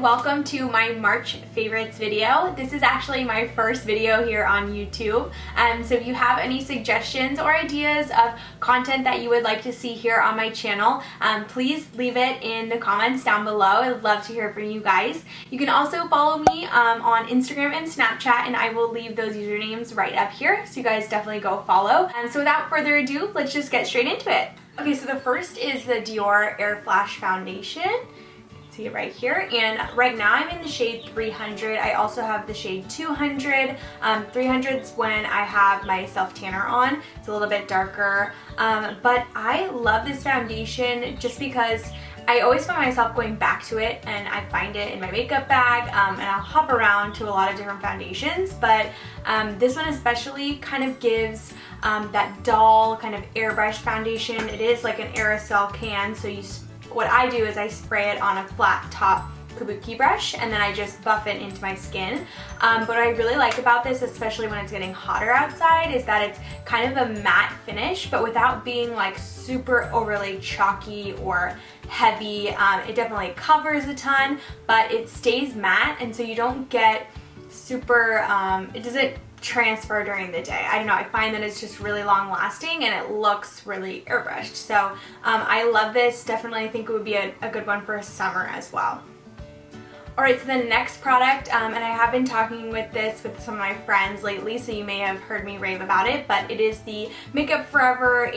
welcome to my March favorites video. This is actually my first video here on YouTube. So if you have any suggestions or ideas of content that you would like to see here on my channel, please leave it in the comments down below. I'd love to hear from you guys. You can also follow me on Instagram and Snapchat, and I will leave those usernames right up here, so you guys definitely go follow. So without further ado, let's just get straight into it. Okay, so the first is the Dior AirFlash foundation. See it right here, and right now I'm in the shade 300. I also have the shade 200. 300 is when I have my self tanner on. It's a little bit darker, but I love this foundation just because I always find myself going back to it, and I find it in my makeup bag, and I'll hop around to a lot of different foundations, but this one especially kind of gives that dull kind of airbrush foundation. It is like an aerosol can, so what I do is I spray it on a flat top kabuki brush, and then I just buff it into my skin. But what I really like about this, especially when it's getting hotter outside, is that it's kind of a matte finish, but without being like super overly chalky or heavy. It definitely covers a ton, but it stays matte, and so you don't get super, it doesn't transfer during the day. I don't know, I find that it's just really long lasting and it looks really airbrushed. So I love this. Definitely think it would be a good one for summer as well. Alright, so the next product, and I have been talking with this with some of my friends lately, so you may have heard me rave about it, but it is the Makeup Forever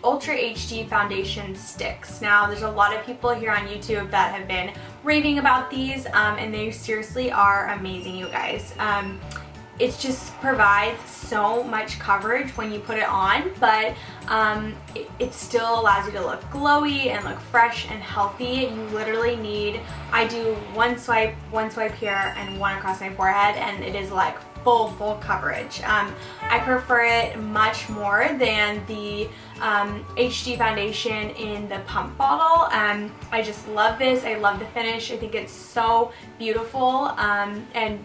Ultra HD Foundation Sticks. Now, there's a lot of people here on YouTube that have been raving about these, and they seriously are amazing, you guys. It just provides so much coverage when you put it on, but it still allows you to look glowy and look fresh and healthy. You literally need, I do one swipe here and one across my forehead, and it is like full coverage. I prefer it much more than the HD foundation in the pump bottle. I just love this. I love the finish. I think it's so beautiful, and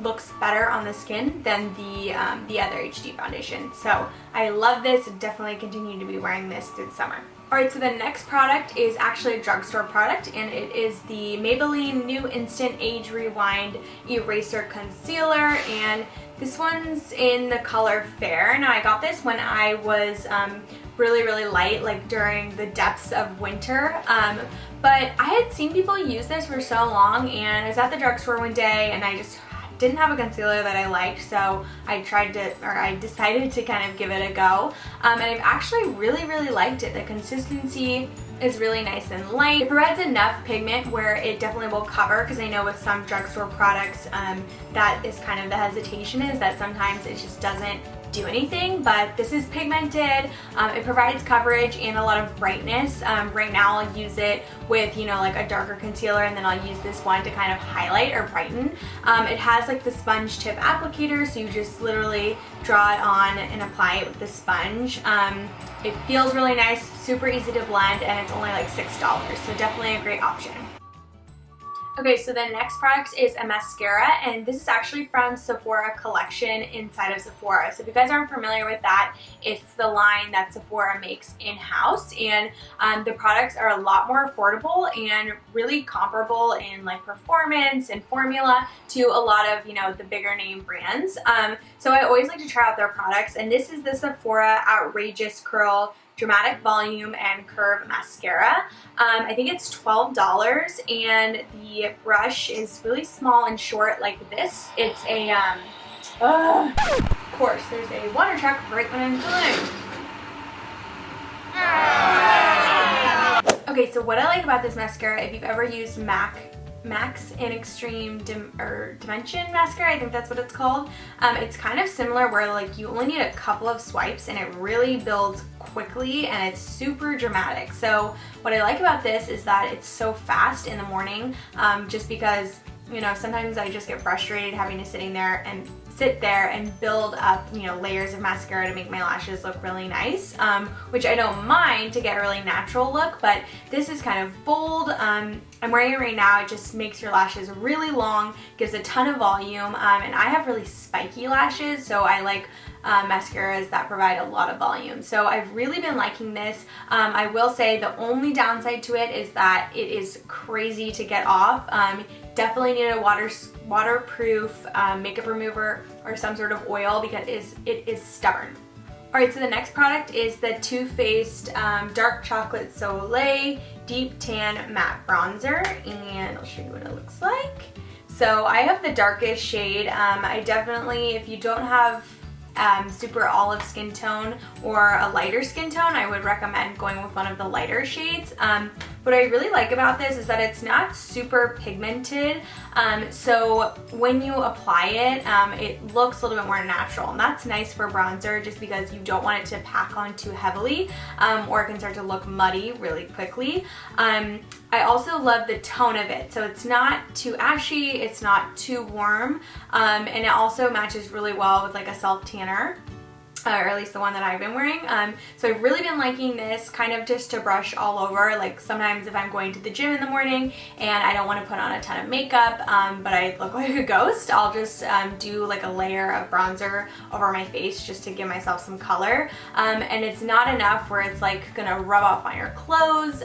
looks better on the skin than the other HD foundation. So I love this and definitely continue to be wearing this through the summer. Alright, so the next product is actually a drugstore product, and it is the Maybelline New Instant Age Rewind Eraser Concealer, and this one's in the color Fair. Now, I got this when I was really light, like during the depths of winter, but I had seen people use this for so long, and I was at the drugstore one day and I just didn't have a concealer that I liked, so I decided to kind of give it a go, and I've actually really liked it. The consistency is really nice and light. It provides enough pigment where it definitely will cover, because I know with some drugstore products that is kind of the hesitation, is that sometimes it just doesn't do anything, but this is pigmented. It provides coverage and a lot of brightness. Right now I'll use it with, you know, like a darker concealer, and then I'll use this one to kind of highlight or brighten. It has like the sponge tip applicator, so you just literally draw it on and apply it with the sponge. It feels really nice, super easy to blend, and it's only like $6, so definitely a great option. Okay, so the next product is a mascara, and this is actually from Sephora collection inside of Sephora. So if you guys aren't familiar with that, it's the line that Sephora makes in-house, and the products are a lot more affordable and really comparable in like performance and formula to a lot of, you know, the bigger name brands. So I always like to try out their products, and this is the Sephora Outrageous Curl Dramatic Volume and Curve Mascara. I think it's $12, and the brush is really small and short like this. It's a, of course, there's a water truck right when I'm filming. Okay, so what I like about this mascara, if you've ever used Max in Extreme Dimension mascara, I think that's what it's called. It's kind of similar where like you only need a couple of swipes and it really builds quickly, and it's super dramatic. So what I like about this is that it's so fast in the morning, just because, you know, sometimes I just get frustrated having to sit there and build up, you know, layers of mascara to make my lashes look really nice, which I don't mind to get a really natural look, but this is kind of bold. I'm wearing it right now. It just makes your lashes really long, gives a ton of volume, and I have really spiky lashes, so I like mascaras that provide a lot of volume. So I've really been liking this. I will say the only downside to it is that it is crazy to get off. Definitely need a waterproof makeup remover or some sort of oil because it is stubborn. Alright, so the next product is the Too Faced Dark Chocolate Soleil Deep Tan Matte Bronzer, and I'll show you what it looks like. So I have the darkest shade. I definitely, if you don't have super olive skin tone or a lighter skin tone, I would recommend going with one of the lighter shades. What I really like about this is that it's not super pigmented, so when you apply it, it looks a little bit more natural, and that's nice for bronzer just because you don't want it to pack on too heavily, or it can start to look muddy really quickly. I also love the tone of it, so it's not too ashy, it's not too warm, and it also matches really well with like a self-tanner. Or at least the one that I've been wearing. So I've really been liking this kind of just to brush all over. Like sometimes if I'm going to the gym in the morning and I don't want to put on a ton of makeup, but I look like a ghost, I'll just do like a layer of bronzer over my face just to give myself some color. And it's not enough where it's like gonna rub off on your clothes.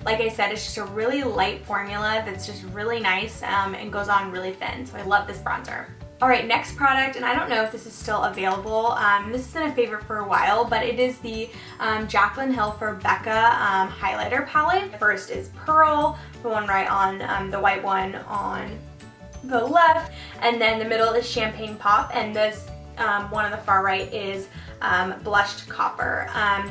Like I said, it's just a really light formula that's just really nice and goes on really thin. So I love this bronzer. Alright, next product, and I don't know if this is still available. This has been a favorite for a while, but it is the Jaclyn Hill for BECCA Highlighter Palette. First is Pearl, the one right on the white one on the left, and then the middle is Champagne Pop, and this one on the far right is Blushed Copper.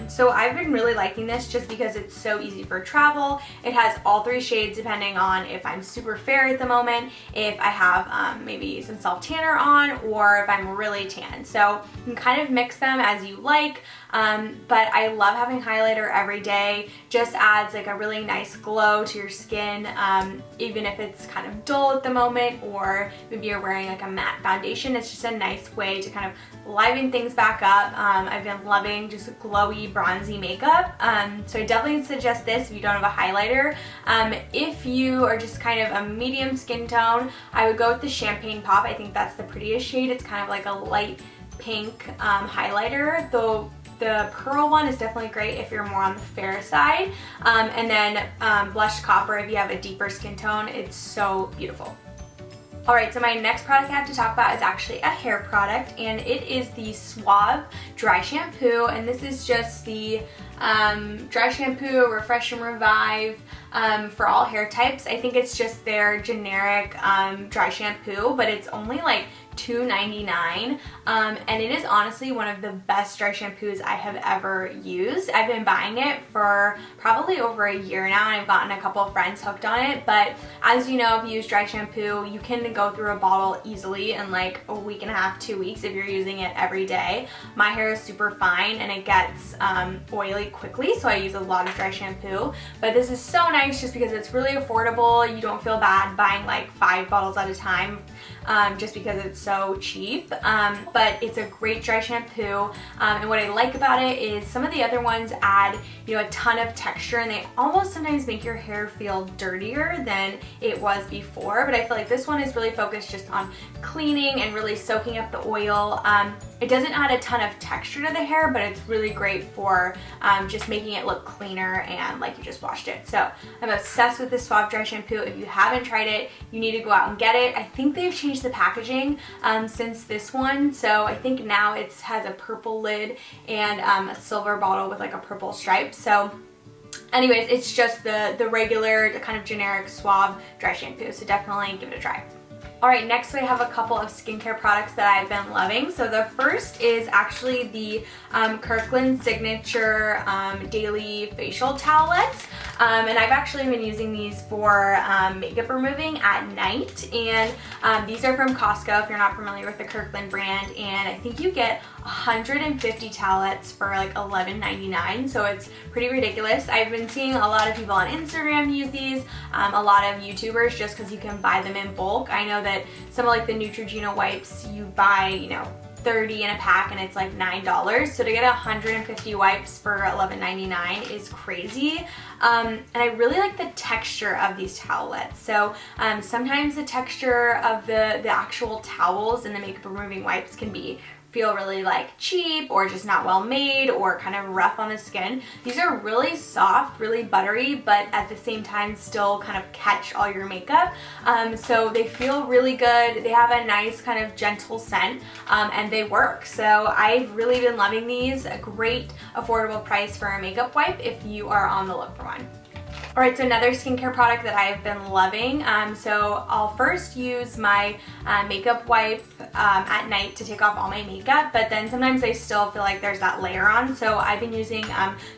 So I've been really liking this just because it's so easy for travel. It has all three shades depending on if I'm super fair at the moment, if I have maybe some self-tanner on, or if I'm really tan. So you can kind of mix them as you like, but I love having highlighter every day. Just adds like a really nice glow to your skin, even if it's kind of dull at the moment, or maybe you're wearing like a matte foundation. It's just a nice way to kind of liven things back up. I've been loving just glowy, bronzy makeup, so I definitely suggest this if you don't have a highlighter. If you are just kind of a medium skin tone, I would go with the Champagne Pop. I think that's the prettiest shade. It's kind of like a light pink highlighter, though the Pearl one is definitely great if you're more on the fair side. And then Blushed Copper if you have a deeper skin tone. It's so beautiful. Alright, so my next product I have to talk about is actually a hair product, and it is the Suave Dry Shampoo, and this is just the dry shampoo, refresh and revive for all hair types. I think it's just their generic dry shampoo, but it's only like $2.99, and it is honestly one of the best dry shampoos I have ever used. I've been buying it for probably over a year now, and I've gotten a couple of friends hooked on it. But as you know, if you use dry shampoo, you can go through a bottle easily in like a week and a half, 2 weeks if you're using it every day. My hair is super fine and it gets oily quickly, so I use a lot of dry shampoo. But this is so nice just because it's really affordable. You don't feel bad buying like 5 bottles at a time just because it's so cheap, but it's a great dry shampoo, and what I like about it is some of the other ones add, you know, a ton of texture, and they almost sometimes make your hair feel dirtier than it was before, but I feel like this one is really focused just on cleaning and really soaking up the oil. It doesn't add a ton of texture to the hair, but it's really great for just making it look cleaner and like you just washed it. So I'm obsessed with this Suave Dry Shampoo. If you haven't tried it, you need to go out and get it. I think they've changed the packaging since this one, so I think now it has a purple lid and a silver bottle with like a purple stripe. So anyways, it's just the regular, the kind of generic Suave Dry Shampoo, so definitely give it a try. Alright, next we have a couple of skincare products that I've been loving. So the first is actually the Kirkland Signature Daily Facial Towelettes. And I've actually been using these for makeup removing at night. And these are from Costco if you're not familiar with the Kirkland brand. And I think you get 150 towelettes for like $11.99, so it's pretty ridiculous. I've been seeing a lot of people on Instagram use these, a lot of YouTubers, just because you can buy them in bulk. I know that some of like the Neutrogena wipes you buy, you know, 30 in a pack and it's like $9, so to get 150 wipes for $11.99 is crazy. And I really like the texture of these towelettes. So sometimes the texture of the actual towels and the makeup removing wipes can be feel really like cheap or just not well made or kind of rough on the skin. These are really soft, really buttery, but at the same time still kind of catch all your makeup. So they feel really good. They have a nice kind of gentle scent, and they work. So I've really been loving these. A great affordable price for a makeup wipe if you are on the look for one. Alright, so another skincare product that I've been loving. So I'll first use my makeup wipe at night to take off all my makeup, but then sometimes I still feel like there's that layer on. So I've been using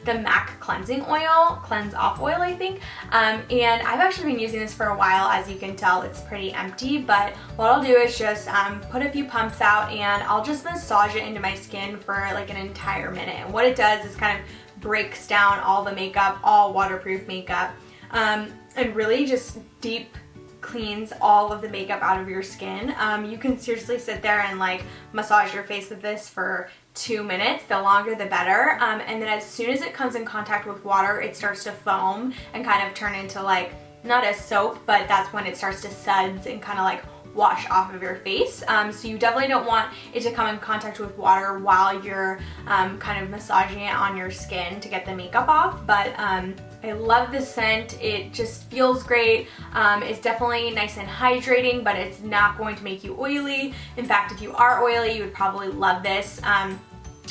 the MAC cleansing oil, cleanse off oil I think, and I've actually been using this for a while. As you can tell, it's pretty empty, but what I'll do is just put a few pumps out and I'll just massage it into my skin for like an entire minute. And what it does is kind of breaks down all the makeup, all waterproof makeup, and really just deep cleans all of the makeup out of your skin. You can seriously sit there and like massage your face with this for 2 minutes. The longer the better. And then as soon as it comes in contact with water, it starts to foam and kind of turn into like, not a soap, but that's when it starts to suds and kind of like wash off of your face. So you definitely don't want it to come in contact with water while you're kind of massaging it on your skin to get the makeup off. But I love this scent. It just feels great. It's definitely nice and hydrating, but it's not going to make you oily. In fact, if you are oily, you would probably love this.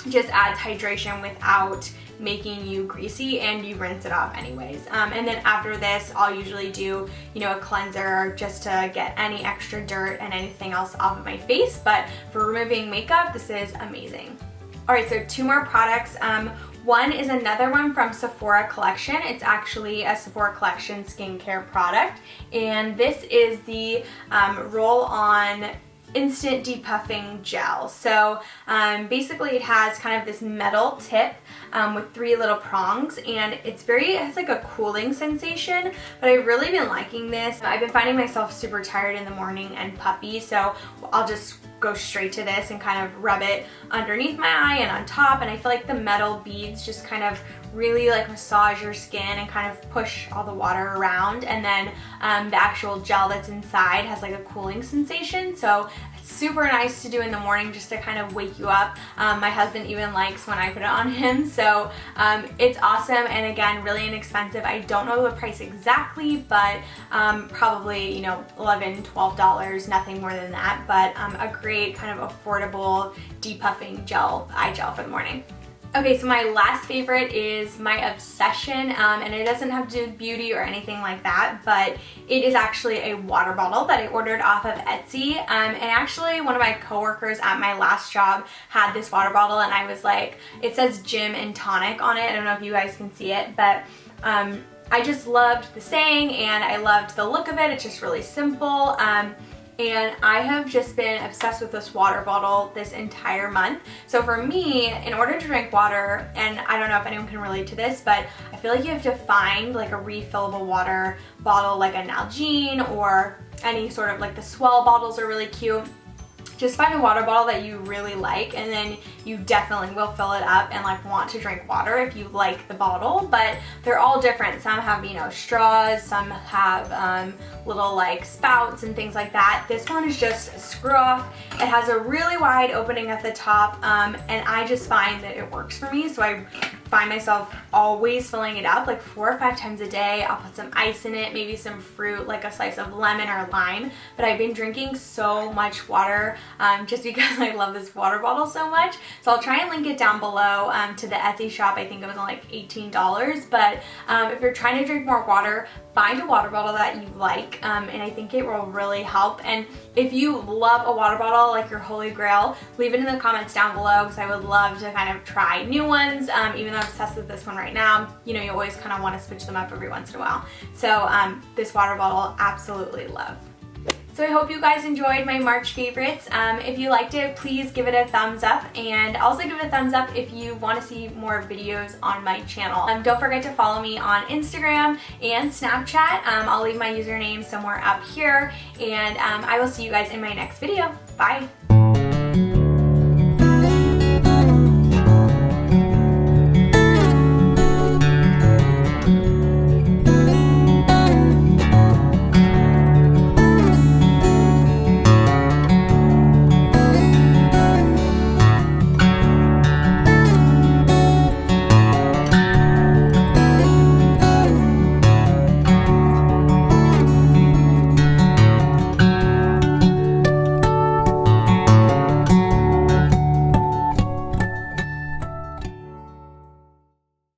Just adds hydration without making you greasy, and you rinse it off anyways. And then after this, I'll usually do, you know, a cleanser just to get any extra dirt and anything else off of my face. But for removing makeup, this is amazing. Alright, so 2 more products. One is another one from Sephora collection. It's actually a Sephora collection skincare product, and this is the roll-on instant depuffing gel. So basically it has kind of this metal tip with 3 little prongs, and it has like a cooling sensation, but I've really been liking this. I've been finding myself super tired in the morning and puffy, so I'll just go straight to this and kind of rub it underneath my eye and on top, and I feel like the metal beads just kind of really like massage your skin and kind of push all the water around, and then the actual gel that's inside has like a cooling sensation. So it's super nice to do in the morning just to kind of wake you up. My husband even likes when I put it on him, so it's awesome, and again, really inexpensive. I don't know the price exactly, but probably, you know, $11, $12, nothing more than that, but a great kind of affordable depuffing eye gel for the morning. Okay, so my last favorite is my obsession, and it doesn't have to do with beauty or anything like that, but it is actually a water bottle that I ordered off of Etsy. And actually one of my coworkers at my last job had this water bottle, and I was like, it says gym and tonic on it. I don't know if you guys can see it, but I just loved the saying and I loved the look of it. It's just really simple. And I have just been obsessed with this water bottle this entire month. So for me, in order to drink water, and I don't know if anyone can relate to this, but I feel like you have to find like a refillable water bottle, like a Nalgene or any sort of like the Swell bottles are really cute. Just find a water bottle that you really like, and then you definitely will fill it up and like want to drink water if you like the bottle. But they're all different. Some have, you know, straws, some have little like spouts and things like that. This one is just a screw off. It has a really wide opening at the top, and I just find that it works for me. So I find myself always filling it up like 4 or 5 times a day. I'll put some ice in it, maybe some fruit, like a slice of lemon or lime. But I've been drinking so much water just because I love this water bottle so much. So I'll try and link it down below to the Etsy shop. I think it was only like $18. But if you're trying to drink more water, find a water bottle that you like, and I think it will really help. And if you love a water bottle, like your holy grail, leave it in the comments down below, because I would love to kind of try new ones. Even though I'm obsessed with this one right now, you know, you always kind of want to switch them up every once in a while. So this water bottle, absolutely love. So I hope you guys enjoyed my March favorites. If you liked it, please give it a thumbs up, and also give it a thumbs up if you want to see more videos on my channel. Don't forget to follow me on Instagram and Snapchat. I'll leave my username somewhere up here, and I will see you guys in my next video. Bye!